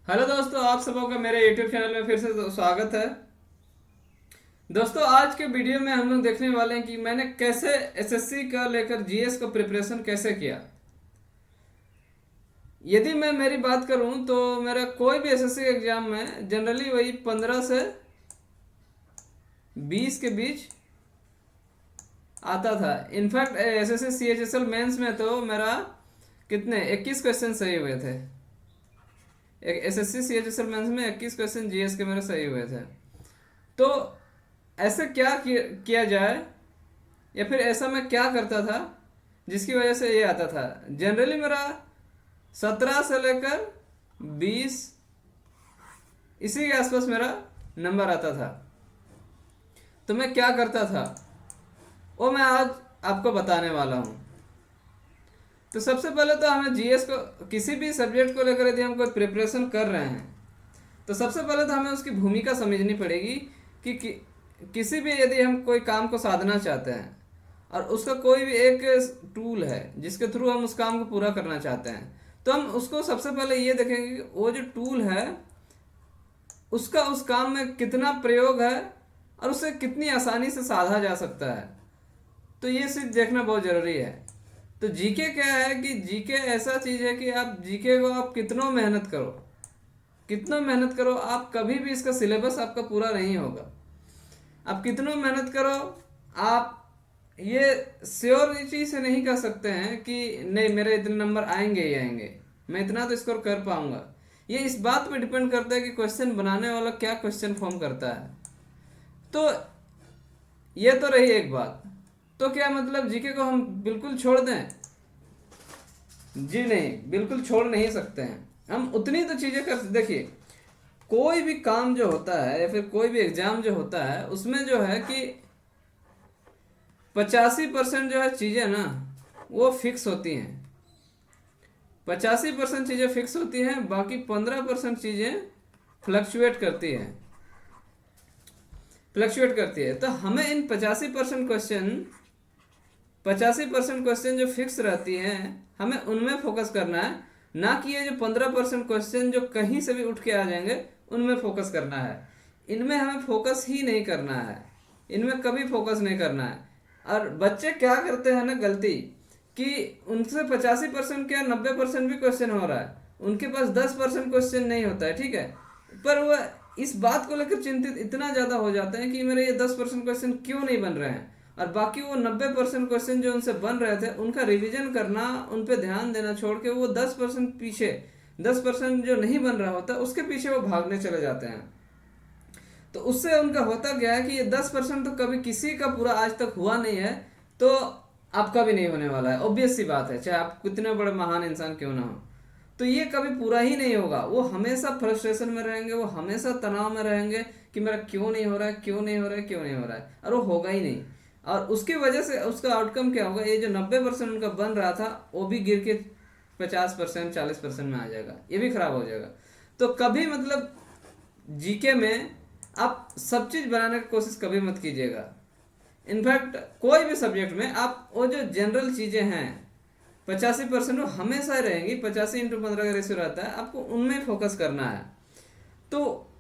Hello दोस्तों, आप सबों का मेरे YouTube चैनल में फिर से स्वागत है। दोस्तों, आज के वीडियो में हम लोग देखने वाले हैं कि मैंने कैसे एसएससी का लेकर जीएस का प्रिपरेशन कैसे किया। यदि मैं मेरी बात करूं तो मेरा कोई भी एसएससी एग्जाम में जनरली वही 15 से 20 के बीच आता था। इनफैक्ट एसएससी सीएचएसएल मेंस में तो मेरा कितने 21 क्वेश्चन सही हुए थे। एसएससी सीएचएसएल मेंस में 21 क्वेश्चन जीएस के मेरे सही हुए थे। तो ऐसे क्या किया जाए, या फिर ऐसा मैं क्या करता था जिसकी वजह से ये आता था। जनरली मेरा 17 से लेकर 20 इसी के आसपास मेरा नंबर आता था। तो मैं क्या करता था वो मैं आज आपको बताने वाला हूँ। तो सबसे पहले तो हमें जीएस को, किसी भी सब्जेक्ट को लेकर यदि हम कोई प्रिपरेशन कर रहे हैं तो सबसे पहले तो हमें उसकी भूमिका समझनी पड़ेगी कि किसी भी यदि हम कोई काम को साधना चाहते हैं और उसका कोई भी एक टूल है जिसके थ्रू हम उस काम को पूरा करना चाहते हैं, तो हम उसको सबसे पहले ये देखेंगे कि वो जो टूल है उसका उस काम में कितना प्रयोग है और उसे कितनी आसानी से साधा जा सकता है। तो ये चीज़ देखना बहुत ज़रूरी है। तो जीके क्या है कि जीके ऐसा चीज़ है कि आप जीके को आप कितना मेहनत करो, कितना मेहनत करो, आप कभी भी इसका सिलेबस आपका पूरा नहीं होगा। आप कितना मेहनत करो, आप ये श्योरिटी से नहीं कह सकते हैं कि नहीं मेरे इतने नंबर आएंगे ही आएंगे, मैं इतना तो स्कोर कर पाऊंगा। ये इस बात पे डिपेंड करता है कि क्वेश्चन बनाने वाला क्या क्वेश्चन फॉर्म करता है। तो ये तो रही एक बात। तो क्या मतलब जीके को हम बिल्कुल छोड़ दें? जी नहीं, बिल्कुल छोड़ नहीं सकते हैं। हम उतनी तो चीज़ें कर, देखिए कोई भी काम जो होता है या फिर कोई भी एग्जाम जो होता है उसमें जो है कि 85% जो है चीज़ें ना वो फिक्स होती हैं। 85% चीज़ें फिक्स होती हैं, बाकी 15% चीज़ें फ्लक्चुएट करती हैं, फ्लक्चुएट करती है। तो हमें इन 85% क्वेश्चन जो फिक्स रहती हैं हमें उनमें फोकस करना है, ना कि ये जो 15% क्वेश्चन जो कहीं से भी उठ के आ जाएंगे उनमें फोकस करना है। इनमें हमें फोकस ही नहीं करना है, इनमें कभी फोकस नहीं करना है। और बच्चे क्या करते हैं ना गलती, कि उनसे 85% क्या 90% भी क्वेश्चन हो रहा है, उनके पास 10% क्वेश्चन नहीं होता है, ठीक है, पर वह इस बात को लेकर चिंतित इतना ज़्यादा हो जाते हैं कि मेरे ये 10% क्वेश्चन क्यों नहीं बन रहे हैं, और बाकी वो 90% क्वेश्चन जो उनसे बन रहे थे उनका रिवीजन करना, उन पर ध्यान देना छोड़ के वो 10% पीछे, 10% जो नहीं बन रहा होता उसके पीछे वो भागने चले जाते हैं। तो उससे उनका होता क्या है कि ये 10% तो कभी किसी का पूरा आज तक हुआ नहीं है, तो आपका भी नहीं होने वाला है। ऑब्वियस सी बात है, चाहे आप कितने बड़े महान इंसान क्यों ना हो, तो ये कभी पूरा ही नहीं होगा। वो हमेशा फ्रस्ट्रेशन में रहेंगे, वो हमेशा तनाव में रहेंगे कि मेरा क्यों नहीं हो रहा है, क्यों नहीं हो रहा है, क्यों नहीं हो रहा है, और वो होगा ही नहीं। और उसकी वजह से उसका आउटकम क्या होगा, ये जो 90% उनका बन रहा था वो भी गिर के 50% 40% में आ जाएगा, ये भी खराब हो जाएगा। तो कभी मतलब जीके में आप सब चीज़ बनाने की कोशिश कभी मत कीजिएगा। इनफैक्ट कोई भी सब्जेक्ट में आप वो जो जनरल चीज़ें हैं 85% वो हमेशा रहेंगी, 85/15 का रेशियो रहता है, आपको उनमें फोकस करना है। तो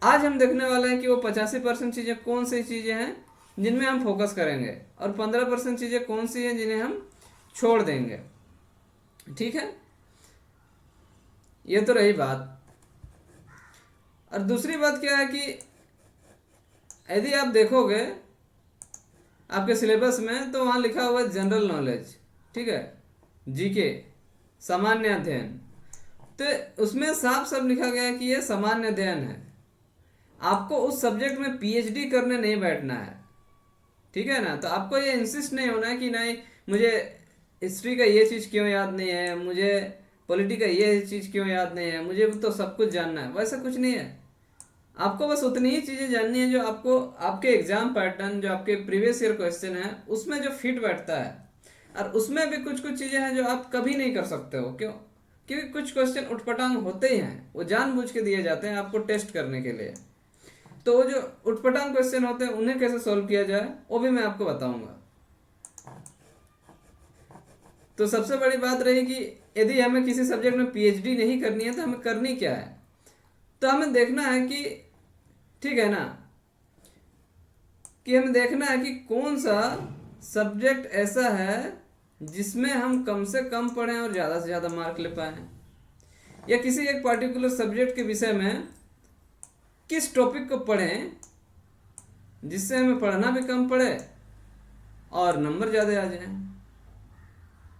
आज हम देखने वाले हैं कि वो 85% चीज़ें कौन सी चीज़ें हैं जिनमें हम फोकस करेंगे, और 15% चीज़ें कौन सी हैं जिन्हें हम छोड़ देंगे। ठीक है, ये तो रही बात। और दूसरी बात क्या है कि यदि आप देखोगे आपके सिलेबस में तो वहाँ लिखा हुआ है जनरल नॉलेज, ठीक है, जीके, सामान्य अध्ययन। तो उसमें साफ साफ लिखा गया है कि ये सामान्य अध्ययन है, आपको उस सब्जेक्ट में पीएचडी करने नहीं बैठना है, ठीक है ना। तो आपको ये इंसिस्ट नहीं होना है कि नहीं मुझे हिस्ट्री का ये चीज़ क्यों याद नहीं है, मुझे पॉलिटी का ये चीज़ क्यों याद नहीं है, मुझे तो सब कुछ जानना है। वैसा कुछ नहीं है, आपको बस उतनी ही चीज़ें जाननी है जो आपको आपके एग्जाम पैटर्न, जो आपके प्रीवियस ईयर क्वेश्चन है उसमें जो फिट बैठता है। और उसमें भी कुछ कुछ चीज़ें हैं जो आप कभी नहीं कर सकते हो, क्यों? क्योंकि कुछ क्वेश्चन उठपटांग होते ही हैं, वो जानबूझ के दिए जाते हैं आपको टेस्ट करने के लिए। तो वो जो उठपटांग क्वेश्चन होते हैं उन्हें कैसे सॉल्व किया जाए वो भी मैं आपको बताऊंगा। तो सबसे बड़ी बात रही कि यदि हमें किसी सब्जेक्ट में पीएचडी नहीं करनी है तो हमें करनी क्या है। तो हमें देखना है कि, ठीक है ना, कि हमें देखना है कि कौन सा सब्जेक्ट ऐसा है जिसमें हम कम से कम पढ़ें और ज़्यादा से ज़्यादा मार्क ले पाएँ, या किसी एक पार्टिकुलर सब्जेक्ट के विषय में किस टॉपिक को पढ़ें जिससे हमें पढ़ना भी कम पड़े और नंबर ज़्यादा आ जाए।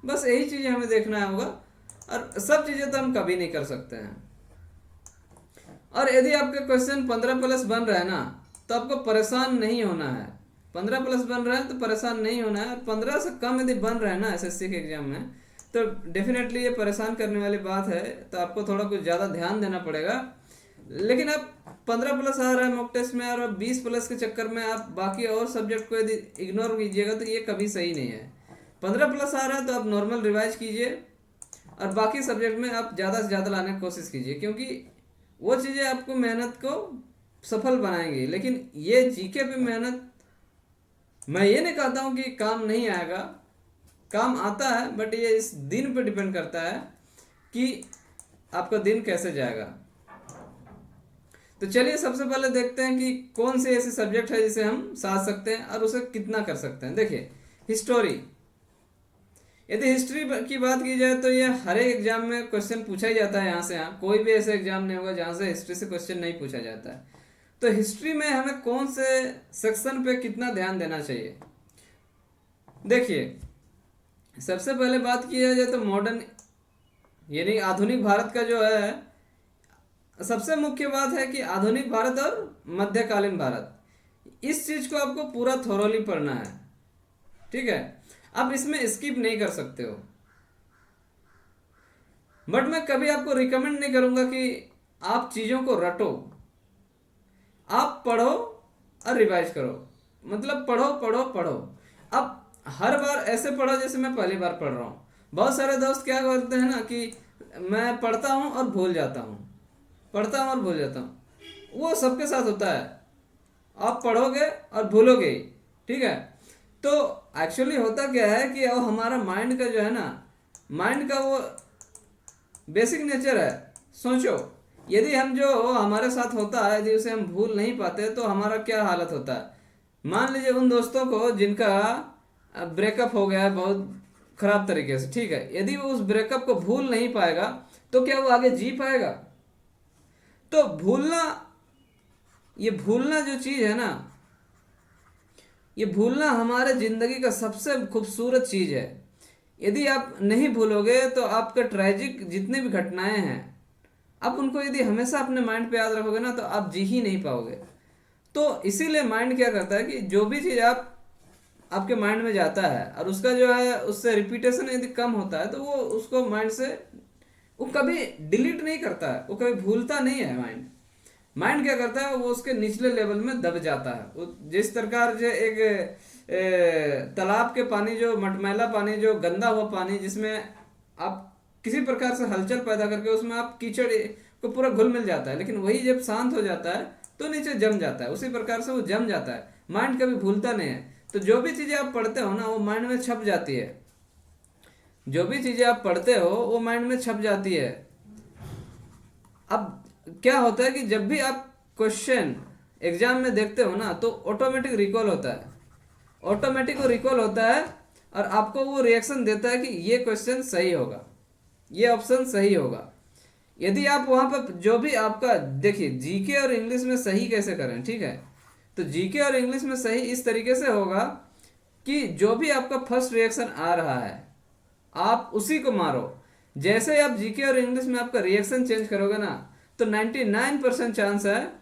बस यही चीज़ें हमें देखना होगा, और सब चीज़ें तो हम कभी नहीं कर सकते हैं। और यदि आपके क्वेश्चन 15+ बन रहा है ना, तो आपको परेशान नहीं होना है। 15+ बन रहा है तो परेशान नहीं होना है, और 15 से कम यदि बन रहा है ना एसएससी के एग्जाम में, तो डेफिनेटली ये परेशान करने वाली बात है, तो आपको थोड़ा कुछ ज़्यादा ध्यान देना पड़ेगा। लेकिन अब 15+ आ रहा है मॉक टेस्ट में, और 20+ के चक्कर में आप बाकी और सब्जेक्ट को यदि इग्नोर कीजिएगा तो ये कभी सही नहीं है। 15+ आ रहा है तो आप नॉर्मल रिवाइज कीजिए, और बाकी सब्जेक्ट में आप ज़्यादा से ज़्यादा लाने की कोशिश कीजिए, क्योंकि वो चीज़ें आपको मेहनत को सफल बनाएंगी। लेकिन ये जीके पे मेहनत, मैं ये नहीं कहता हूँ कि काम नहीं आएगा, काम आता है, बट ये इस दिन पे डिपेंड करता है कि आपका दिन कैसे जाएगा। तो चलिए सबसे पहले देखते हैं कि कौन से ऐसे सब्जेक्ट है जिसे हम साध सकते हैं और उसे कितना कर सकते हैं। देखिए हिस्टोरी, यदि हिस्ट्री की बात की जाए तो ये हर एक एग्जाम में क्वेश्चन पूछा ही जाता है। यहाँ से यहाँ कोई भी ऐसा एग्जाम नहीं होगा जहाँ से हिस्ट्री से क्वेश्चन नहीं पूछा जाता है। तो हिस्ट्री में हमें कौन से सेक्शन पे कितना ध्यान देना चाहिए। देखिए सबसे पहले बात की जाए तो मॉडर्न यानी आधुनिक भारत का जो है, सबसे मुख्य बात है कि आधुनिक भारत और मध्यकालीन भारत, इस चीज को आपको पूरा थोरोली पढ़ना है, ठीक है। आप इसमें स्किप नहीं कर सकते हो, बट मैं कभी आपको रिकमेंड नहीं करूंगा कि आप चीजों को रटो। आप पढ़ो और रिवाइज करो, मतलब पढ़ो पढ़ो पढ़ो। अब हर बार ऐसे पढ़ो जैसे मैं पहली बार पढ़ रहा हूँ। बहुत सारे दोस्त क्या करते हैं ना कि मैं पढ़ता हूँ और भूल जाता हूँ, पढ़ता हूँ और भूल जाता हूँ। वो सबके साथ होता है, आप पढ़ोगे और भूलोगे, ठीक है। तो एक्चुअली होता क्या है कि अब हमारा माइंड का जो है ना, माइंड का वो बेसिक नेचर है। सोचो यदि हम जो हमारे साथ होता है यदि उसे हम भूल नहीं पाते तो हमारा क्या हालत होता है। मान लीजिए उन दोस्तों को जिनका ब्रेकअप हो गया है बहुत खराब तरीके से, ठीक है, यदि वो उस ब्रेकअप को भूल नहीं पाएगा तो क्या वो आगे जी पाएगा। तो भूलना, ये भूलना जो चीज है ना, ये भूलना हमारे जिंदगी का सबसे खूबसूरत चीज है। यदि आप नहीं भूलोगे तो आपका ट्रेजिक जितने भी घटनाएं हैं आप उनको यदि हमेशा अपने माइंड पे याद रखोगे ना तो आप जी ही नहीं पाओगे। तो इसीलिए माइंड क्या करता है कि जो भी चीज आपके माइंड में जाता है और उसका जो है उससे रिपीटेशन यदि कम होता है तो वो उसको माइंड से वो कभी डिलीट नहीं करता है, वो कभी भूलता नहीं है। माइंड क्या करता है वो उसके निचले लेवल में दब जाता है। वो जिस प्रकार जो एक तालाब के पानी, जो मटमैला पानी, जो गंदा हुआ पानी जिसमें आप किसी प्रकार से हलचल पैदा करके उसमें आप कीचड़ को पूरा घुल मिल जाता है, लेकिन वही जब शांत हो जाता है तो नीचे जम जाता है। उसी प्रकार से वो जम जाता है, माइंड कभी भूलता नहीं है। तो जो भी चीजें आप पढ़ते हो ना वो माइंड में छप जाती है, जो भी चीजें आप पढ़ते हो वो माइंड में छप जाती है। अब क्या होता है कि जब भी आप क्वेश्चन एग्जाम में देखते हो ना तो ऑटोमेटिक रिकॉल होता है, ऑटोमेटिक वो रिकॉल होता है और आपको वो रिएक्शन देता है कि ये क्वेश्चन सही होगा, ये ऑप्शन सही होगा। यदि आप वहां पर जो भी आपका, देखिए जीके और इंग्लिश में सही कैसे करें, ठीक है। तो जीके और इंग्लिश में सही इस तरीके से होगा कि जो भी आपका फर्स्ट रिएक्शन आ रहा है आप उसी को मारो। जैसे आप जीके और इंग्लिश में आपका रिएक्शन चेंज करोगे ना तो 99% चांस है,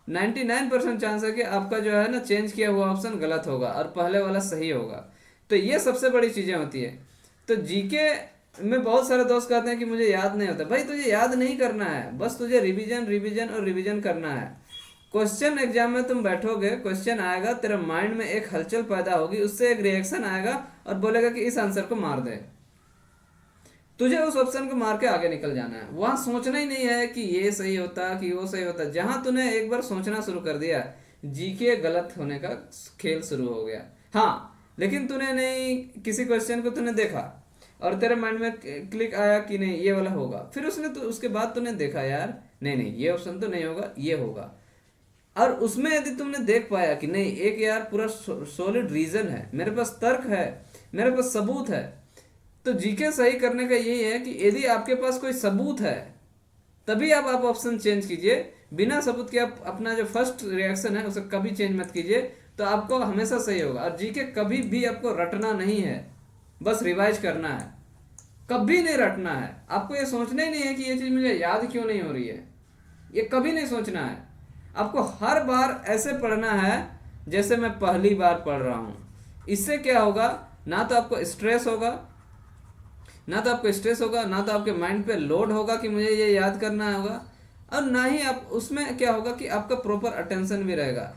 99% चांस है कि आपका जो है ना चेंज किया हुआ ऑप्शन गलत होगा और पहले वाला सही होगा। तो ये सबसे बड़ी चीजें होती है। तो जीके में बहुत सारे दोस्त कहते हैं कि मुझे याद नहीं होता। भाई तुझे याद नहीं करना है, बस तुझे रिवीजन रिवीजन और रिवीजन करना है। क्वेश्चन एग्जाम में तुम बैठोगे, क्वेश्चन आएगा, तेरे माइंड में एक हलचल पैदा होगी, उससे एक रिएक्शन आएगा और बोलेगा कि इस आंसर को मार दे। तुझे उस ऑप्शन को मार के आगे निकल जाना है। वहां सोचना ही नहीं है कि ये सही होता कि वो सही होता। जहां तूने एक बार सोचना शुरू कर दिया जीके गलत होने का खेल शुरू हो गया। हाँ लेकिन तूने नहीं, किसी क्वेश्चन को तूने देखा, और तेरे माइंड में क्लिक आया कि नहीं ये वाला होगा, फिर उसने तो उसके बाद तूने देखा यार नहीं नहीं ये ऑप्शन तो नहीं होगा, ये होगा, और उसमें यदि तुमने देख पाया कि नहीं एक यार पूरा सॉलिड रीजन है, मेरे पास तर्क है, मेरे पास सबूत है, तो जीके सही करने का यही है कि यदि आपके पास कोई सबूत है तभी आप ऑप्शन चेंज कीजिए। बिना सबूत के आप अपना जो फर्स्ट रिएक्शन है उसे कभी चेंज मत कीजिए, तो आपको हमेशा सही होगा। और जीके कभी भी आपको रटना नहीं है, बस रिवाइज करना है, कभी नहीं रटना है। आपको ये सोचना ही नहीं है कि ये चीज़ मुझे याद क्यों नहीं हो रही है, ये कभी नहीं सोचना है। आपको हर बार ऐसे पढ़ना है जैसे मैं पहली बार पढ़ रहा हूँ। इससे क्या होगा, ना तो आपको स्ट्रेस होगा, ना तो आपके माइंड पे लोड होगा कि मुझे ये याद करना होगा, और ना ही आप उसमें क्या होगा कि आपका प्रॉपर अटेंशन भी रहेगा।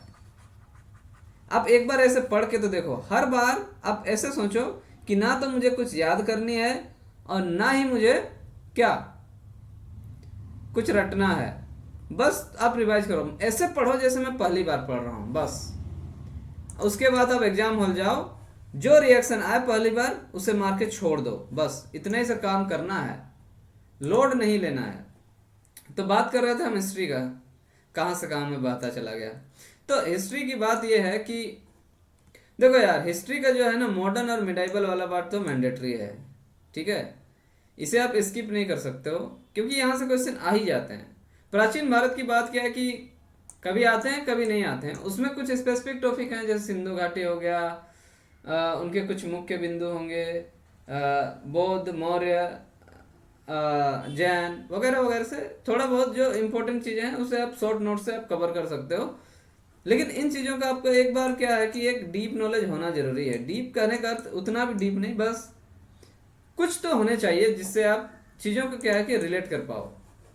आप एक बार ऐसे पढ़ के तो देखो, हर बार आप ऐसे सोचो कि ना तो मुझे कुछ याद करनी है और ना ही मुझे क्या कुछ रटना है, बस आप रिवाइज करो, ऐसे पढ़ो जैसे मैं पहली बार पढ़ रहा हूँ बस। उसके बाद आप एग्जाम हॉल जाओ, जो रिएक्शन आए पहली बार उसे मार के छोड़ दो, बस इतना ही से काम करना है, लोड नहीं लेना है। तो बात कर रहे थे हम हिस्ट्री का, कहाँ से कहाँ में बात चला गया। तो हिस्ट्री की बात यह है कि देखो यार, हिस्ट्री का जो है ना मॉडर्न और मिडाइवल वाला पार्ट तो मैंडेटरी है, ठीक है, इसे आप स्किप नहीं कर सकते हो क्योंकि यहाँ से क्वेश्चन आ ही जाते हैं। प्राचीन भारत की बात क्या है कि कभी आते हैं कभी नहीं आते हैं, उसमें कुछ स्पेसिफिक टॉपिक हैं जैसे सिंधु घाटी हो गया, उनके कुछ मुख्य बिंदु होंगे, बौद्ध, मौर्य, जैन वगैरह वगैरह से थोड़ा बहुत जो इम्पोर्टेंट चीज़ें हैं उसे आप शॉर्ट नोट से आप कवर कर सकते हो। लेकिन इन चीज़ों का आपको एक बार क्या है कि एक डीप नॉलेज होना जरूरी है। डीप कहने का अर्थ उतना भी डीप नहीं, बस कुछ तो होने चाहिए जिससे आप चीज़ों को क्या है कि रिलेट कर पाओ।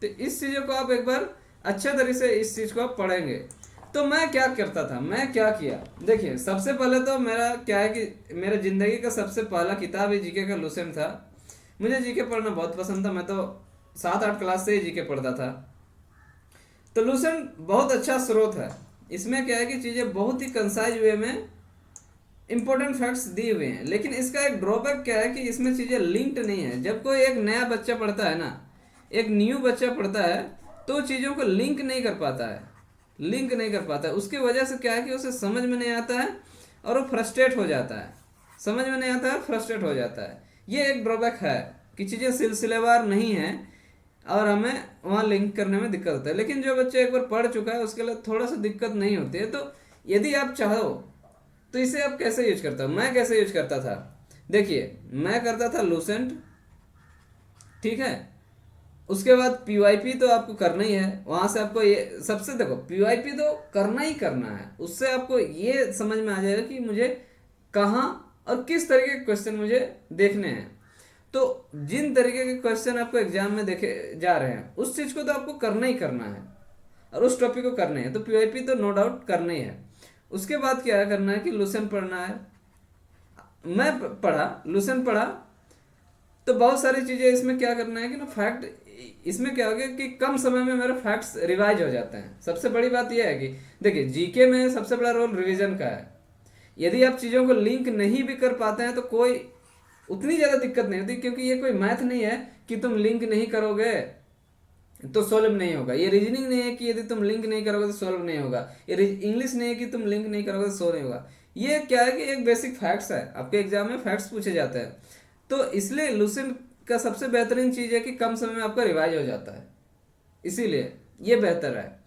तो इस चीज़ों को आप एक बार अच्छे तरीके से इस चीज़ को आप पढ़ेंगे। तो मैं क्या करता था, मैं क्या किया, देखिए सबसे पहले तो मेरा क्या है कि मेरे ज़िंदगी का सबसे पहला किताब ही जीके का लुसेंट था। मुझे जीके पढ़ना बहुत पसंद था, मैं तो 7-8 क्लास से ही जीके पढ़ता था। तो लुसेंट बहुत अच्छा स्रोत है, इसमें क्या है कि चीज़ें बहुत ही कंसाइज वे में इंपॉर्टेंट फैक्ट्स दिए हुए हैं। लेकिन इसका एक ड्रॉबैक क्या है कि इसमें चीज़ें लिंक्ड नहीं है। जब कोई एक नया बच्चा पढ़ता है ना, एक न्यू बच्चा पढ़ता है तो चीज़ों को लिंक नहीं कर पाता है, लिंक नहीं कर पाता है। उसकी वजह से क्या है कि उसे समझ में नहीं आता है और वो फ्रस्ट्रेट हो जाता है, समझ में नहीं आता है, फ्रस्ट्रेट हो जाता है। ये एक ड्रॉबैक है कि चीज़ें सिलसिलेवार नहीं हैं और हमें वहाँ लिंक करने में दिक्कत होता है। लेकिन जो बच्चा एक बार पढ़ चुका है उसके लिए थोड़ा सा दिक्कत नहीं होती है। तो यदि आप चाहो तो इसे आप कैसे यूज करता हूँ, मैं कैसे यूज करता था, देखिए मैं करता था लूसेंट, ठीक है। उसके बाद पीवाईपी तो आपको करना ही है, वहां से आपको ये सबसे देखो पीवाईपी तो करना ही करना है। उससे आपको ये समझ में आ जाएगा कि मुझे कहाँ और किस तरीके के क्वेश्चन मुझे देखने हैं। तो जिन तरीके के क्वेश्चन आपको एग्जाम में देखे जा रहे हैं उस चीज़ को तो आपको करना ही करना है और उस टॉपिक को करना है। तो पीवाईपी तो नो डाउट करना ही है। उसके बाद क्या करना है कि लुसेंट पढ़ना है। मैं पढ़ा, लुसेंट पढ़ा, तो बहुत सारी चीज़ें इसमें क्या करना है कि ना फैक्ट, इसमें क्या हो गया कि कम समय में मेरे फैक्ट्स रिवाइज हो जाते हैं। सबसे बड़ी बात यह है कि देखिए जीके में सबसे बड़ा रोल रिवीजन का है। यदि आप चीज़ों को लिंक नहीं भी कर पाते हैं तो कोई उतनी ज़्यादा दिक्कत नहीं होती, क्योंकि ये कोई मैथ नहीं है कि तुम लिंक नहीं करोगे तो सॉल्व नहीं होगा। ये रीजनिंग नहीं है कि यदि तुम लिंक नहीं करोगे तो सॉल्व नहीं होगा। ये इंग्लिश नहीं है कि तुम लिंक नहीं करोगे तो सॉल्व नहीं होगा। ये क्या है कि एक बेसिक फैक्ट्स है, आपके एग्जाम में फैक्ट्स पूछे जाते हैं। तो इसलिए लुसेंट का सबसे बेहतरीन चीज़ है कि कम समय में आपका रिवाइज हो जाता है, इसीलिए ये बेहतर है,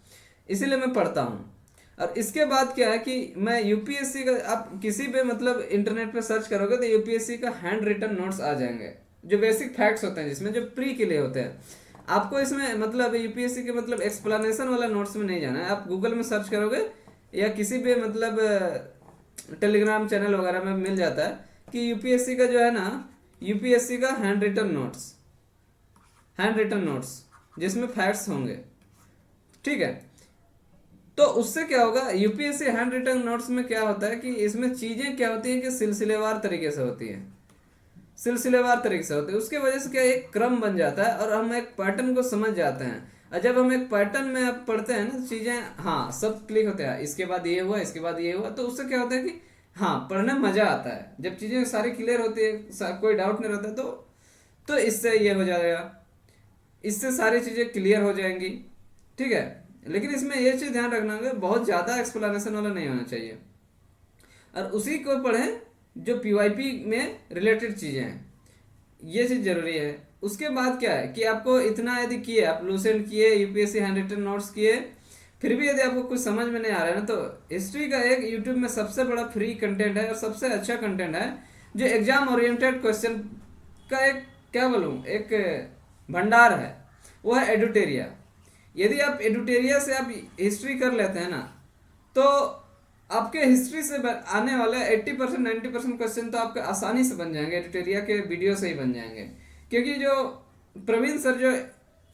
इसीलिए मैं पढ़ता हूँ। और इसके बाद क्या है कि मैं यूपीएससी का, आप किसी पे मतलब इंटरनेट पे सर्च करोगे तो यूपीएससी का हैंड रिटन नोट्स आ जाएंगे जो बेसिक फैक्ट्स होते हैं, जिसमें जो प्री के लिए होते हैं। आपको इसमें मतलब यूपीएससी के मतलब एक्सप्लेनेशन वाला नोट्स में नहीं जाना है। आप गूगल में सर्च करोगे या किसी भी मतलब टेलीग्राम चैनल वगैरह में मिल जाता है कि यूपीएससी का जो है ना, यूपीएससी का हैंड रिटन नोट्स जिसमें फैक्ट्स होंगे, ठीक है। तो उससे क्या होगा, यूपीएससी हैंड रिटन नोट्स में क्या होता है कि इसमें चीज़ें क्या होती हैं कि सिलसिलेवार तरीके से होती हैं, सिलसिलेवार तरीके से होती है। उसके वजह से क्या एक क्रम बन जाता है और हम एक पैटर्न को समझ जाते हैं। और जब हम एक पैटर्न में अब पढ़ते हैं ना चीज़ें, हाँ सब क्लिक होते हैं, इसके बाद ये हुआ, इसके बाद ये हुआ, तो उससे क्या होता है कि हाँ पढ़ने में मज़ा आता है। जब चीज़ें सारी क्लियर होती है, कोई डाउट नहीं रहता, तो तो इससे ये हो जाएगा, इससे सारी चीज़ें क्लियर हो जाएंगी। ठीक है, लेकिन इसमें ये चीज़ ध्यान रखना कि बहुत ज़्यादा एक्सप्लेनेशन वाला नहीं होना चाहिए, और उसी को पढ़ें जो पीवाईपी में रिलेटेड चीज़ें हैं, ये चीज़ जरूरी है। उसके बाद क्या है कि आपको इतना यदि किए, आप लूसेंट किए, यूपीएससी हैंड रिटन नोट्स किए, फिर भी यदि आपको कुछ समझ में नहीं आ रहा है ना, तो हिस्ट्री का एक यूट्यूब में सबसे बड़ा फ्री कंटेंट है और सबसे अच्छा कंटेंट है जो एग्जाम ओरिएंटेड क्वेश्चन का एक, क्या बोलूँ, एक भंडार है, वो है एडुटेरिया। यदि आप एडुटेरिया से आप हिस्ट्री कर लेते हैं ना, तो आपके हिस्ट्री से आने वाले 80% 90% क्वेश्चन तो आपके आसानी से बन जाएंगे, एडिटोरिया के वीडियो से ही बन जाएंगे। क्योंकि जो प्रवीण सर जो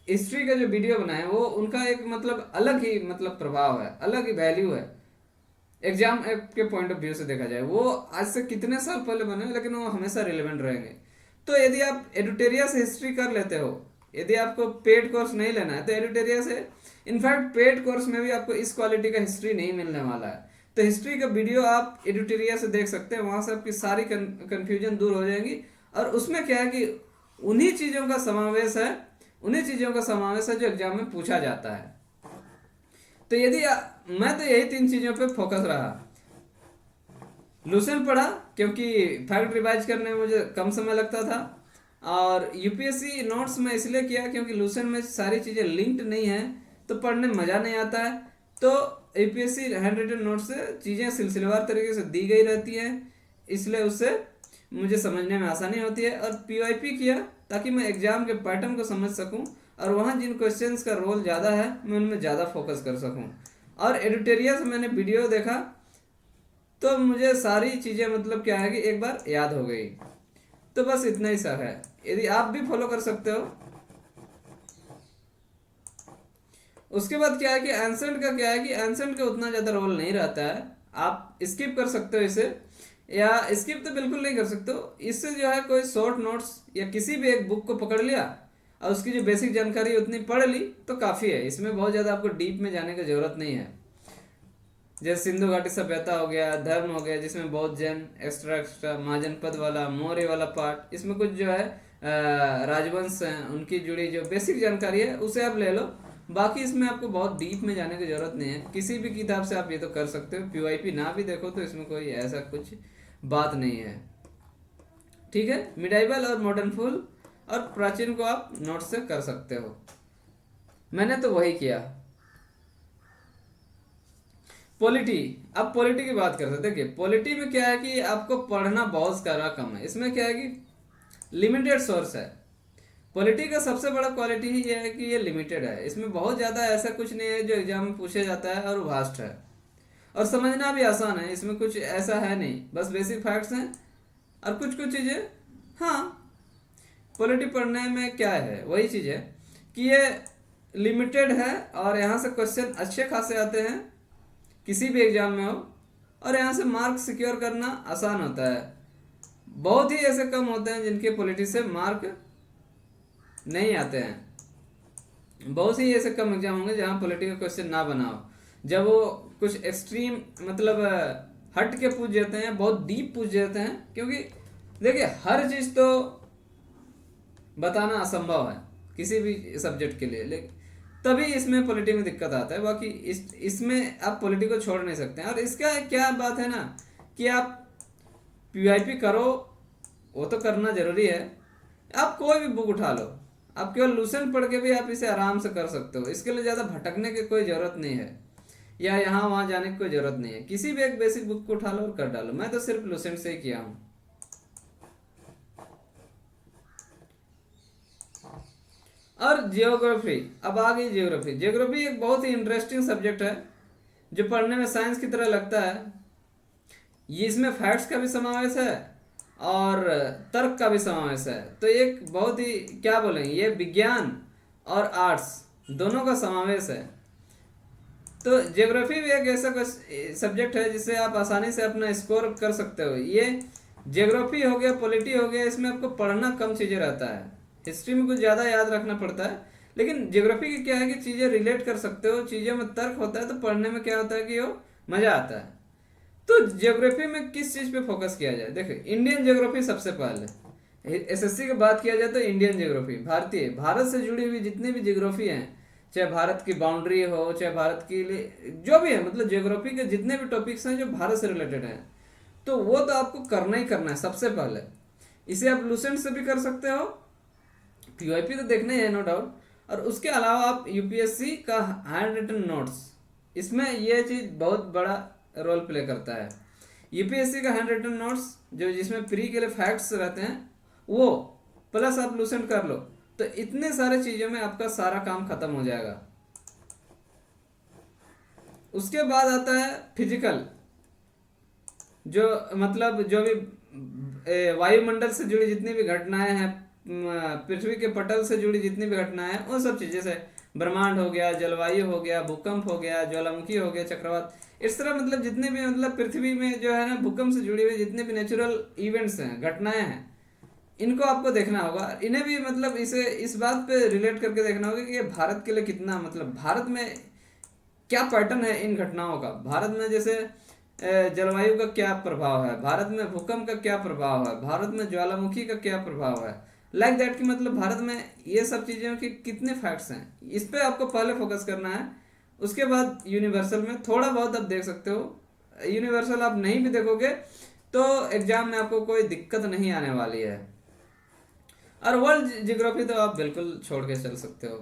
हिस्ट्री का जो वीडियो बनाए, वो उनका एक मतलब अलग ही मतलब प्रभाव है, अलग ही वैल्यू है एग्जाम के पॉइंट ऑफ व्यू से देखा जाए। वो आज से कितने साल पहले बने, लेकिन वो हमेशा रिलेवेंट रहेंगे। तो यदि आप एडिटोरिया से हिस्ट्री कर लेते हो, यदि आपको पेड कोर्स नहीं लेना है तो एडिटोरिया से, इनफैक्ट पेड कोर्स में भी आपको इस क्वालिटी का हिस्ट्री नहीं मिलने वाला है। तो हिस्ट्री का वीडियो आप एडिटोरिया से देख सकते हैं, वहां से आपकी सारी कंफ्यूजन दूर हो जाएगी। और उसमें क्या है कि उन्हीं चीज़ों का समावेश है, उन्हीं चीज़ों का समावेश है जो एग्जाम में पूछा जाता है। तो यदि मैं तो यही 3 चीज़ों पे फोकस रहा। लूसेंट पढ़ा क्योंकि फैक्ट रिवाइज करने में मुझे कम समय लगता था, और यूपीएससी नोट्स में इसलिए किया क्योंकि लूसेंट में सारी चीज़ें लिंक्ड नहीं है, तो पढ़ने में मज़ा नहीं आता है। तो यूपीएससी हैंड रिटन नोट्स से चीज़ें सिलसिलेवार तरीके से दी गई रहती हैं, इसलिए उससे मुझे समझने में आसानी होती है। और पीवाईपी किया ताकि मैं एग्जाम के पैटर्न को समझ सकूं, और वहाँ जिन क्वेश्चंस का रोल ज़्यादा है मैं उनमें ज़्यादा फोकस कर सकूं। और एडिटोरिया से मैंने वीडियो देखा तो मुझे सारी चीज़ें मतलब क्या है कि एक बार याद हो गई। तो बस इतना ही सा है, यदि आप भी फॉलो कर सकते हो। उसके बाद क्या है कि एंसेंट का क्या है कि एंसेंट का उतना ज़्यादा रोल नहीं रहता है, आप स्किप कर सकते हो इसे, या स्किप तो बिल्कुल नहीं कर सकते हो। इससे जो है कोई शॉर्ट नोट्स या किसी भी एक बुक को पकड़ लिया और उसकी जो बेसिक जानकारी उतनी पढ़ ली तो काफ़ी है। इसमें बहुत ज़्यादा आपको डीप में जाने की ज़रूरत नहीं है। जैसे सिंधु घाटी सभ्यता हो गया, धर्म हो गया, जिसमें बौद्ध जैन एक्स्ट्रा महाजनपद वाला, मौर्य वाला पार्ट, इसमें कुछ जो है राजवंश हैं उनकी जुड़ी जो बेसिक जानकारी है उसे आप ले लो। बाकी इसमें आपको बहुत डीप में जाने की जरूरत नहीं है, किसी भी किताब से आप ये तो कर सकते हो। पीवाईपी ना भी देखो तो इसमें कोई ऐसा कुछ बात नहीं है। ठीक है, मिडाइवल और मॉडर्न फूल और प्राचीन को आप नोट से कर सकते हो, मैंने तो वही किया। पॉलिटी, अब पॉलिटी की बात करते हैं। देखिए पॉलिटी में क्या है कि आपको पढ़ना बहुत सारा कम है, इसमें क्या है कि लिमिटेड सोर्स है। पॉलिटी का सबसे बड़ा क्वालिटी ही ये है कि ये लिमिटेड है, इसमें बहुत ज़्यादा ऐसा कुछ नहीं है जो एग्जाम में पूछा जाता है, और वास्ट है और समझना भी आसान है। इसमें कुछ ऐसा है नहीं, बस बेसिक फैक्ट्स हैं और कुछ कुछ चीज़ें। हाँ, पॉलिटी पढ़ने में क्या है, वही चीज़ है कि ये लिमिटेड है और यहाँ से क्वेश्चन अच्छे खासे आते हैं किसी भी एग्जाम में हो, और यहाँ से मार्क सिक्योर करना आसान होता है। बहुत ही ऐसे कम होते हैं जिनके पॉलिटी से मार्क नहीं आते हैं। बहुत ही ऐसे कम एग्जाम होंगे जहाँ पॉलिटी का क्वेश्चन ना बना हो, जब वो कुछ एक्सट्रीम मतलब हट के पूछ जाते हैं, बहुत डीप पूछ जाते हैं। क्योंकि देखिए हर चीज़ तो बताना असंभव है किसी भी सब्जेक्ट के लिए, लेकिन तभी इसमें पॉलिटी में दिक्कत आता है। बाकी इसमें आप पॉलिटी को छोड़ नहीं सकते हैं। और इसका क्या बात है ना कि आप पीवाईपी करो, वो तो करना जरूरी है। आप कोई भी बुक उठा लो, आप केवल लूसेंट पढ़ के भी आप इसे आराम से कर सकते हो। इसके लिए ज़्यादा भटकने की कोई ज़रूरत नहीं है, या यहाँ वहाँ जाने की कोई ज़रूरत नहीं है। किसी भी एक बेसिक बुक को उठा लो और कर डालो। मैं तो सिर्फ लूसेंट से ही किया हूँ। और जियोग्राफी, अब आ गई जियोग्राफी। जियोग्राफी एक बहुत ही इंटरेस्टिंग सब्जेक्ट है जो पढ़ने में साइंस की तरह लगता है। ये इसमें फैक्ट्स का भी समावेश है और तर्क का भी समावेश है। तो एक बहुत ही क्या बोलेंगे, ये विज्ञान और आर्ट्स दोनों का समावेश है। तो जियोग्राफी भी एक ऐसा सब्जेक्ट है जिससे आप आसानी से अपना स्कोर कर सकते हो। ये जियोग्राफी हो गया, पॉलिटी हो गया, इसमें आपको पढ़ना कम चीज़ें रहता है। हिस्ट्री में कुछ ज़्यादा याद रखना पड़ता है, लेकिन जियोग्राफी की क्या है कि चीज़ें रिलेट कर सकते हो, चीज़ों में तर्क होता है, तो पढ़ने में क्या होता है कि वो मज़ा आता है। तो जियोग्राफी में किस चीज़ पे फोकस किया जाए? देखिए इंडियन जियोग्राफी सबसे पहले, एसएससी की बात किया जाए तो इंडियन ज्योग्राफी, भारतीय, भारत से जुड़ी हुई जितनी भी ज्योग्राफी हैं, चाहे भारत की बाउंड्री हो, चाहे भारत के लिए जो भी है, मतलब ज्योग्राफी के जितने भी टॉपिक्स हैं जो भारत से रिलेटेड हैं, तो वो तो आपको करना ही करना है सबसे पहले। इसे आप लूसेंट से भी कर सकते हो, पीवाईपी तो देखना ही है नो डाउट। और उसके अलावा आप यूपीएससी का हैंड रिटन नोट्स, इसमें ये चीज़ बहुत बड़ा रोल प्ले करता है। यूपीएससी का हैंड रिटन नोट्स जो जिसमें प्री के लिए फैक्ट्स रहते हैं वो, प्लस आप लूसेंट कर लो, तो इतने सारे चीज़ों में आपका सारा काम खत्म हो जाएगा। उसके बाद आता है फिजिकल, जो मतलब जो भी वायुमंडल से जुड़ी जितनी भी घटनाएं हैं, पृथ्वी के पटल से जुड़ी जितनी भी घटनाएं हैं, उन सब चीज़ें से, ब्रह्मांड हो गया, जलवायु हो गया, भूकंप हो गया, ज्वालामुखी हो गया, चक्रवात, इस तरह मतलब जितने भी मतलब पृथ्वी में जो है ना भूकंप से जुड़ी हुई जितने भी नेचुरल इवेंट्स हैं, घटनाएं हैं, इनको आपको देखना होगा। इन्हें भी मतलब इसे इस बात पे रिलेट करके देखना होगा कि ये भारत के लिए कितना, मतलब भारत में क्या पैटर्न है इन घटनाओं का, भारत में जैसे जलवायु का क्या प्रभाव है, भारत में भूकंप का क्या प्रभाव है, भारत में ज्वालामुखी का क्या प्रभाव है, लाइक दैट कि मतलब भारत में ये सब चीज़ों के कितने फैक्ट्स हैं, इस पे आपको पहले फोकस करना है। उसके बाद यूनिवर्सल में थोड़ा बहुत आप देख सकते हो, यूनिवर्सल आप नहीं भी देखोगे तो एग्जाम में आपको कोई दिक्कत नहीं आने वाली है। और वर्ल्ड जियोग्राफी तो आप बिल्कुल छोड़ के चल सकते हो,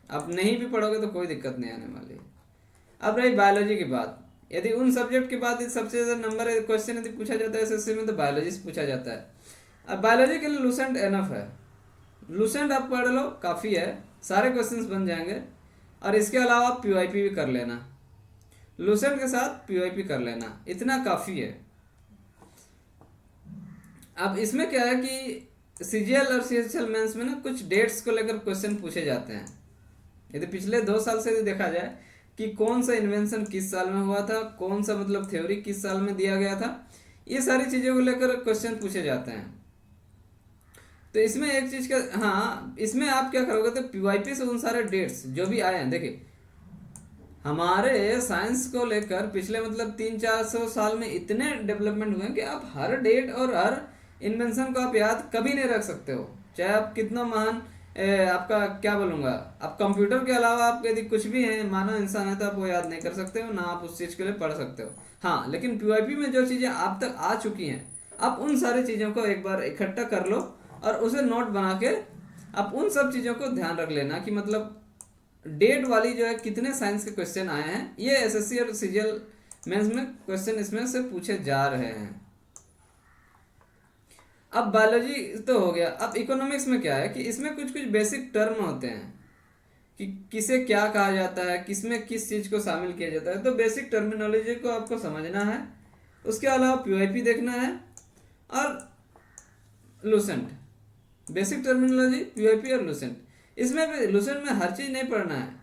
आप नहीं भी पढ़ोगे तो कोई दिक्कत नहीं आने वाली। अब रही बायोलॉजी की बात, यदि उन सब्जेक्ट के बाद सबसे ज़्यादा नंबर क्वेश्चन यदि पूछा जाता है एसएससी में तो बायोलॉजी से पूछा जाता है। अब बायोलॉजी के लिए लूसेंट एनफ है, लूसेंट आप पढ़ लो काफ़ी है, सारे क्वेश्चंस बन जाएंगे। और इसके अलावा आप पीवाईपी भी कर लेना, लूसेंट के साथ पीवाईपी कर लेना, इतना काफ़ी है। अब इसमें क्या है कि सीजीएल और सीएचएल मेंस में ना कुछ डेट्स को लेकर क्वेश्चन पूछे जाते हैं। यदि पिछले 2 साल से यदि देखा जाए कि कौन सा इन्वेंशन किस साल में हुआ था, कौन सा मतलब थ्योरी किस साल में दिया गया था, ये सारी चीज़ों को लेकर क्वेश्चन पूछे जाते हैं। तो इसमें एक चीज़ का, हाँ इसमें आप क्या करोगे तो पीवाईपी से उन सारे डेट्स जो भी आए हैं, देखिए हमारे साइंस को लेकर पिछले मतलब 300-400 साल में इतने डेवलपमेंट हुए हैं कि आप हर डेट और हर इन्वेंशन को आप याद कभी नहीं रख सकते हो, चाहे आप कितना महान आपका क्या बोलूँगा, आप कंप्यूटर के अलावा आप यदि कुछ भी हैं मानव इंसान है तो आप वो याद नहीं कर सकते हो, ना आप उस चीज़ के लिए पढ़ सकते हो। हाँ लेकिन पीवाईपी में जो चीज़ें आप तक आ चुकी हैं, आप उन सारी चीज़ों को एक बार इकट्ठा कर लो और उसे नोट बना के आप उन सब चीज़ों को ध्यान रख लेना कि मतलब डेट वाली जो है कितने साइंस के क्वेश्चन आए हैं, ये एसएससी और सीजीएल मेंस में क्वेश्चन इसमें से पूछे जा रहे हैं। अब बायोलॉजी तो हो गया, अब इकोनॉमिक्स में क्या है कि इसमें कुछ कुछ बेसिक टर्म होते हैं कि किसे क्या कहा जाता है, किसमें किस चीज़ को शामिल किया जाता है, तो बेसिक टर्मिनोलॉजी को आपको समझना है। उसके अलावा पीवाईपी देखना है और लूसेंट, बेसिक टर्मिनोलॉजी, पीवाईपी और लूसेंट। इसमें भी लूसेंट में हर चीज़ नहीं पढ़ना है,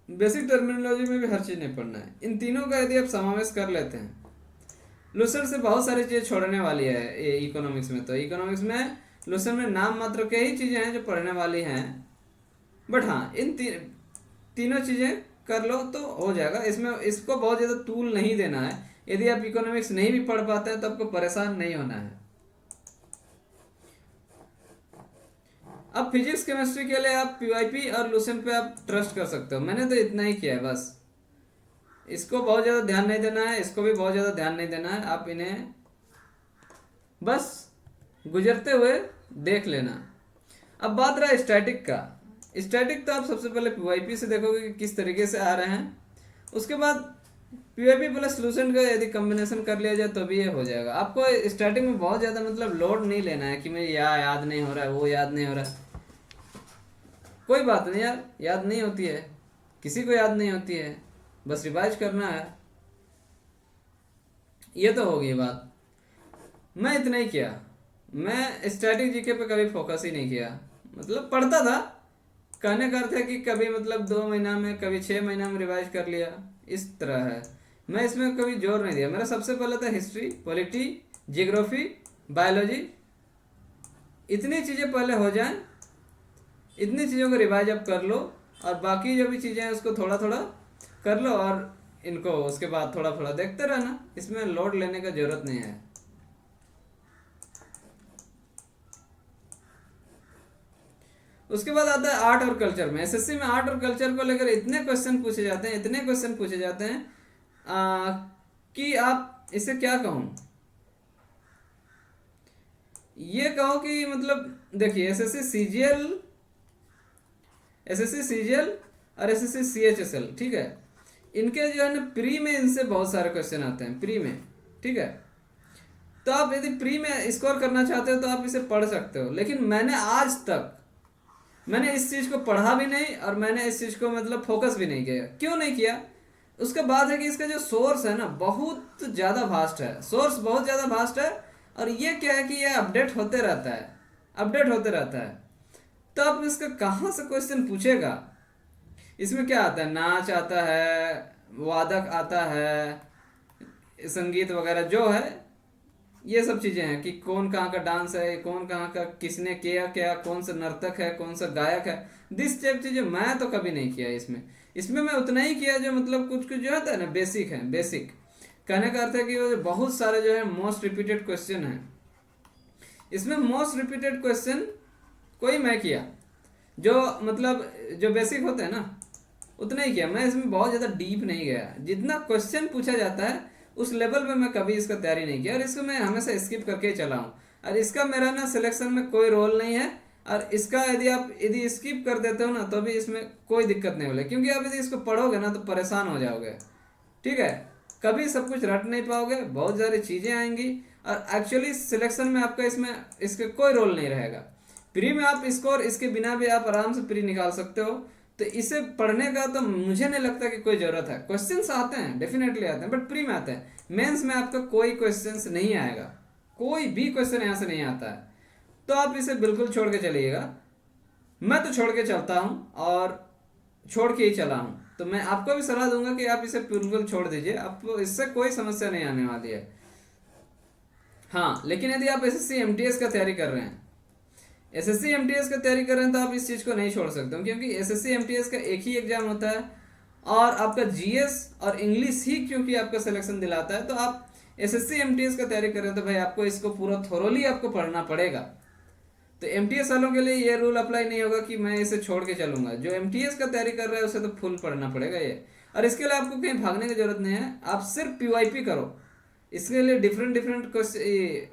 बेसिक टर्मिनोलॉजी में भी हर चीज़ नहीं पढ़ना है, इन तीनों का यदि आप समावेश कर लेते हैं, लूसेंट से बहुत सारी चीज़ें छोड़ने वाली है इकोनॉमिक्स में। तो इकोनॉमिक्स में लूसेंट में नाम मात्र के ही चीज़ें हैं जो पढ़ने वाली हैं, बट हाँ इन तीनों चीज़ें कर लो तो हो जाएगा। इसमें इसको बहुत ज़्यादा टूल नहीं देना है, यदि आप इकोनॉमिक्स नहीं भी पढ़ पाते हैं तो आपको परेशान नहीं होना है। अब फिजिक्स केमिस्ट्री के लिए आप पीवाईपी और लूसेंट पे आप ट्रस्ट कर सकते हो, मैंने तो इतना ही किया है बस, इसको बहुत ज़्यादा ध्यान नहीं देना है, इसको भी बहुत ज़्यादा ध्यान नहीं देना है, आप इन्हें बस गुजरते हुए देख लेना। अब बात रहा स्टैटिक का, स्टैटिक तो आप सबसे पहले पीवाईपी से देखोगे कि किस तरीके से आ रहे हैं, उसके बाद पीवाईपी प्लस लूसेंट का यदि कम्बिनेशन कर लिया जाए तो भी ये हो जाएगा। आपको स्टैटिक में बहुत ज़्यादा मतलब लोड नहीं लेना है कि मैं याद नहीं हो रहा है, वो याद नहीं हो रहा है, कोई बात नहीं यार, याद नहीं होती है, किसी को याद नहीं होती है, बस रिवाइज करना है। ये तो होगी बात। मैं इतना ही किया, मैं स्टैटिक जीके पे कभी फोकस ही नहीं किया, मतलब पढ़ता था, कहने का अर्थ है कि कभी मतलब 2 महीना में, कभी 6 महीना में रिवाइज कर लिया, इस तरह है। मैं इसमें कभी जोर नहीं दिया, मेरा सबसे पहले था हिस्ट्री, पॉलिटी, जियोग्राफी, बायोलॉजी, इतनी चीज़ें पहले हो जाएं, इतनी चीज़ों को रिवाइज आप कर लो और बाकी जो भी चीज़ें हैं उसको थोड़ा थोड़ा कर लो और इनको उसके बाद थोड़ा थोड़ा देखते रहना, इसमें लोड लेने का ज़रूरत नहीं है। उसके बाद आता है आर्ट और कल्चर में। एसएससी में आर्ट और कल्चर को लेकर इतने क्वेश्चन पूछे जाते हैं, इतने क्वेश्चन पूछे जाते हैं कि आप इसे क्या कहूँ, ये कहो कि मतलब देखिए एसएससी सीजीएल और एसएससी सीएचएसएल, ठीक है, इनके जो है ना प्री में इनसे बहुत सारे क्वेश्चन आते हैं प्री में, ठीक है। तो आप यदि प्री में स्कोर करना चाहते हो तो आप इसे पढ़ सकते हो, लेकिन मैंने इस चीज़ को पढ़ा भी नहीं और मैंने इस चीज़ को मतलब फोकस भी नहीं किया। क्यों नहीं किया? उसके बाद है कि इसका जो सोर्स है ना बहुत ज़्यादा वास्ट है, सोर्स बहुत ज़्यादा वास्ट है, और ये क्या है कि ये अपडेट होते रहता है। तो अब इसका कहाँ से क्वेश्चन पूछेगा? इसमें क्या आता है, नाच आता है, वादक आता है, संगीत वगैरह जो है, ये सब चीज़ें हैं कि कौन कहाँ का डांस है, कौन कहाँ का किसने किया क्या, कौन सा नर्तक है, कौन सा गायक है, दिस टाइप चीज़ें मैं तो कभी नहीं किया। इसमें मैं उतना ही किया जो मतलब कुछ जो होता है ना बेसिक है। बेसिक कहने का अर्थ है कि वो बहुत सारे जो है मोस्ट रिपीटेड क्वेश्चन है, इसमें मोस्ट रिपीटेड क्वेश्चन कोई मैं किया, जो मतलब जो बेसिक होते हैं ना उतना ही किया। मैं इसमें बहुत ज़्यादा डीप नहीं गया, जितना क्वेश्चन पूछा जाता है उस लेवल पे मैं कभी इसका तैयारी नहीं किया, और इसको मैं हमेशा स्किप करके ही चला हूँ। और इसका मेरा ना सिलेक्शन में कोई रोल नहीं है, और इसका यदि स्किप कर देते हो ना तो भी इसमें कोई दिक्कत नहीं होगी, क्योंकि आप यदि इसको पढ़ोगे ना तो परेशान हो जाओगे, ठीक है। कभी सब कुछ रट नहीं पाओगे, बहुत सारी चीज़ें आएंगी, और एक्चुअली सिलेक्शन में आपका इसमें इसके कोई रोल नहीं रहेगा। प्री में आप स्कोर इसके बिना भी आप आराम से प्री निकाल सकते हो, तो इसे पढ़ने का तो मुझे नहीं लगता कि कोई ज़रूरत है। क्वेश्चंस आते हैं, डेफिनेटली आते हैं, बट प्री में आते हैं। मेंस में आपका कोई क्वेश्चंस नहीं आएगा, कोई भी क्वेश्चन यहाँ से नहीं आता है, तो आप इसे बिल्कुल छोड़ के चलिएगा। मैं तो छोड़ के चलता हूँ और छोड़ के ही चला हूँ, तो मैं आपको भी सलाह दूंगा कि आप इसे बिल्कुल छोड़ दीजिए, आपको इससे कोई समस्या नहीं आने वाली है। हाँ, लेकिन यदि आप एसएससी एमटीएस का तैयारी कर रहे हैं, एसएससी एमटीएस का तैयारी कर रहे हैं, तो आप इस चीज़ को नहीं छोड़ सकते हो, क्योंकि एसएससी एमटीएस का एक ही एग्जाम होता है, और आपका जीएस और इंग्लिश ही क्योंकि आपका सिलेक्शन दिलाता है। तो आप एसएससी एमटीएस का तैयारी कर रहे हैं तो भाई आपको इसको पूरा थोरोली आपको पढ़ना पड़ेगा। तो एमटीएस वालों के लिए ये रूल अप्लाई नहीं होगा कि मैं इसे छोड़ के चलूंगा। जो एमटीएस का तैयारी कर रहा है उसे तो फुल पढ़ना पड़ेगा ये, और इसके लिए आपको कहीं भागने की जरूरत नहीं है, आप सिर्फ पीवाईपी करो। इसके लिए डिफरेंट क्वेश्चन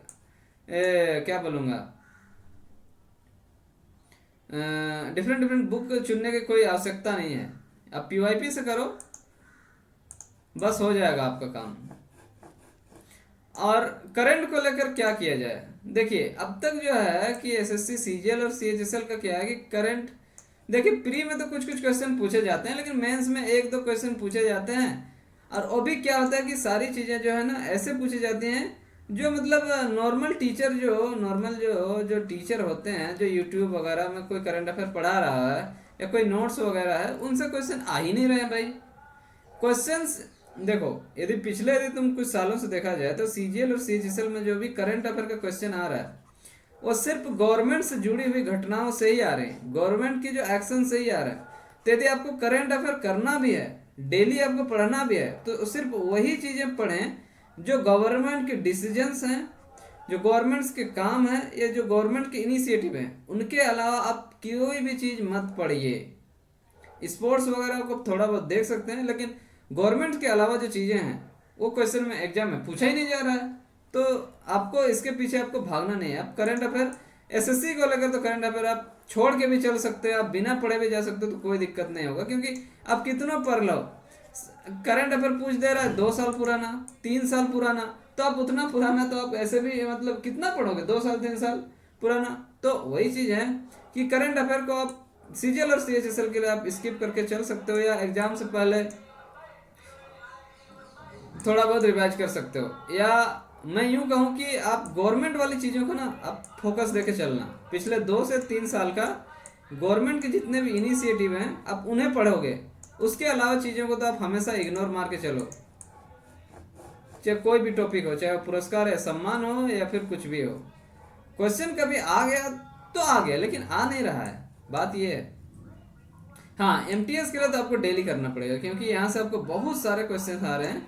क्या बोलूँगा, डिफरेंट बुक चुनने की कोई आवश्यकता नहीं है, आप पीवाईपी से करो, बस हो जाएगा आपका काम। और करंट को लेकर क्या किया जाए, देखिए अब तक जो है कि एसएससी सीजीएल और सीएचएसएल का क्या है कि करंट, देखिए प्री में तो कुछ क्वेश्चन पूछे जाते हैं, लेकिन मेंस में एक दो क्वेश्चन पूछे जाते हैं। और वो भी क्या होता है कि सारी चीज़ें जो है ना ऐसे पूछी जाती हैं जो मतलब नॉर्मल जो टीचर होते हैं, जो यूट्यूब वगैरह में कोई करंट अफेयर पढ़ा रहा है या कोई नोट्स वगैरह है, उनसे क्वेश्चन आ ही नहीं रहे हैं भाई। क्वेश्चंस देखो, यदि तुम कुछ सालों से देखा जाए तो सीजीएल और सीएचएसएल में जो भी करंट अफेयर का क्वेश्चन आ रहा है वो सिर्फ गवर्नमेंट से जुड़ी हुई घटनाओं से ही आ रहे हैं, गवर्नमेंट की जो एक्शन से ही आ रहा है। तो यदि आपको करंट अफेयर करना भी है, डेली आपको पढ़ना भी है, तो सिर्फ वही चीज़ें पढ़ें जो गवर्नमेंट के डिसीजंस हैं, जो गवर्नमेंट्स के काम हैं, या जो गवर्नमेंट के इनिशिएटिव हैं। उनके अलावा आप कोई भी चीज़ मत पढ़िए। स्पोर्ट्स वगैरह को थोड़ा बहुत देख सकते हैं, लेकिन गवर्नमेंट के अलावा जो चीज़ें हैं वो क्वेश्चन में एग्जाम में पूछा ही नहीं जा रहा है, तो आपको इसके पीछे आपको भागना नहीं है। आप करंट अफेयर एसएससी को लेकर तो करंट अफेयर आप छोड़ के भी चल सकते हो, आप बिना पढ़े भी जा सकते हो, तो कोई दिक्कत नहीं होगा, क्योंकि आप कितना पढ़ लो, करंट अफेयर पूछ दे रहा है 2 साल पुराना, 3 साल पुराना, तो आप उतना पुराना तो आप ऐसे भी मतलब कितना पढ़ोगे, 2 साल 3 साल पुराना। तो वही चीज़ है कि करंट अफेयर को आप सीजीएल और सीएचएसएल के लिए आप स्किप करके चल सकते हो, या एग्जाम से पहले थोड़ा बहुत रिवाइज कर सकते हो, या मैं यूं कहूं कि आप गवर्नमेंट वाली चीज़ों को ना आप फोकस देके चलना। पिछले 2 से 3 साल का गवर्नमेंट के जितने भी इनिशिएटिव हैं आप उन्हें पढ़ोगे, उसके अलावा चीज़ों को तो आप हमेशा इग्नोर मार के चलो, चाहे कोई भी टॉपिक हो, चाहे पुरस्कार या सम्मान हो या फिर कुछ भी हो। क्वेश्चन कभी आ गया तो आ गया, लेकिन आ नहीं रहा है, बात ये है। हाँ, एमटीएस के लिए तो आपको डेली करना पड़ेगा, क्योंकि यहाँ से आपको बहुत सारे क्वेश्चन आ रहे हैं,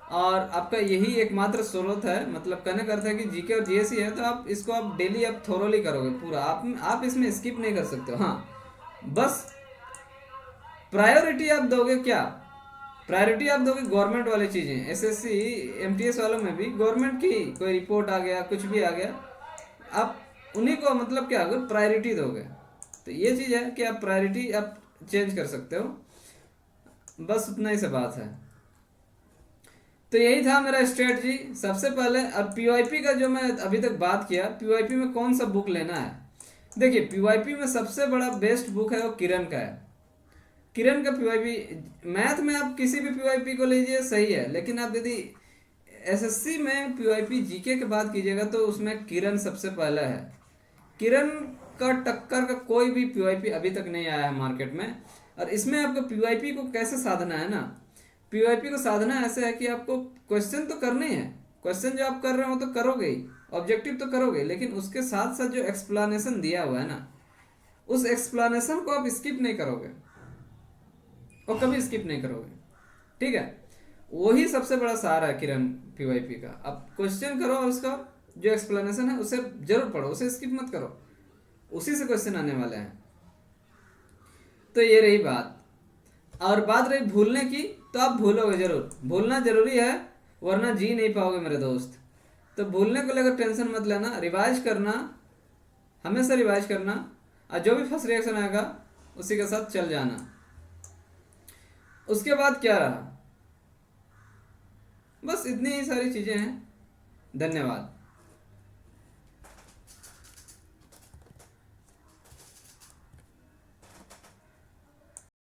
और आपका यही एकमात्र स्रोत है, मतलब कहने का अर्थ है कि जीके और जीएस ही है, तो आप इसको आप डेली आप थोरोली करोगे पूरा, आप इसमें स्किप नहीं कर सकते हो। हाँ, बस प्रायोरिटी आप दोगे क्या, प्रायोरिटी आप दोगे गवर्नमेंट वाली चीज़ें, एसएससी एमटीएस वालों में भी गवर्नमेंट की कोई रिपोर्ट आ गया, कुछ भी आ गया, आप उन्हीं को मतलब क्या अगर प्रायोरिटी दोगे, तो ये चीज़ है कि आप प्रायोरिटी आप चेंज कर सकते हो, बस उतना ही सा बात है। तो यही था मेरा स्ट्रेटजी सबसे पहले। और पीवाईपी का जो मैं अभी तक बात किया, पीवाईपी में कौन सा बुक लेना है, देखिए पीवाईपी में सबसे बड़ा बेस्ट बुक है वो किरण का है। किरण का पीवाईपी, मैथ में आप किसी भी पीवाईपी को लीजिए सही है, लेकिन आप यदि एसएससी में पीवाईपी जीके की बात कीजिएगा तो उसमें किरण सबसे पहला है। किरण का टक्कर का कोई भी पीवाईपी अभी तक नहीं आया है मार्केट में। और इसमें आपको पीवाईपी को कैसे साधना है ना, पीवाईपी को साधना ऐसे है कि आपको क्वेश्चन तो करने हैं, क्वेश्चन जो आप कर रहे हो तो करोगे ही, ऑब्जेक्टिव तो करोगे, लेकिन उसके साथ साथ जो एक्सप्लेनेशन दिया हुआ है ना, उस एक्सप्लेनेशन को आप स्किप नहीं करोगे और कभी स्किप नहीं करोगे, ठीक है। वही सबसे बड़ा सहारा है किरण पीवाईपी का। आप क्वेश्चन करो और उसका जो एक्सप्लेनेशन है उसे जरूर पढ़ो, उसे स्किप मत करो, उसी से क्वेश्चन आने वाले हैं। तो ये रही बात। और बात रही भूलने की, तो आप भूलोगे जरूर, भूलना जरूरी है वरना जी नहीं पाओगे मेरे दोस्त। तो भूलने को लेकर टेंशन मत लेना, रिवाइज करना, हमेशा रिवाइज करना, और जो भी फर्स्ट रिएक्शन आएगा उसी के साथ चल जाना। उसके बाद क्या रहा, बस इतनी ही सारी चीज़ें हैं। धन्यवाद।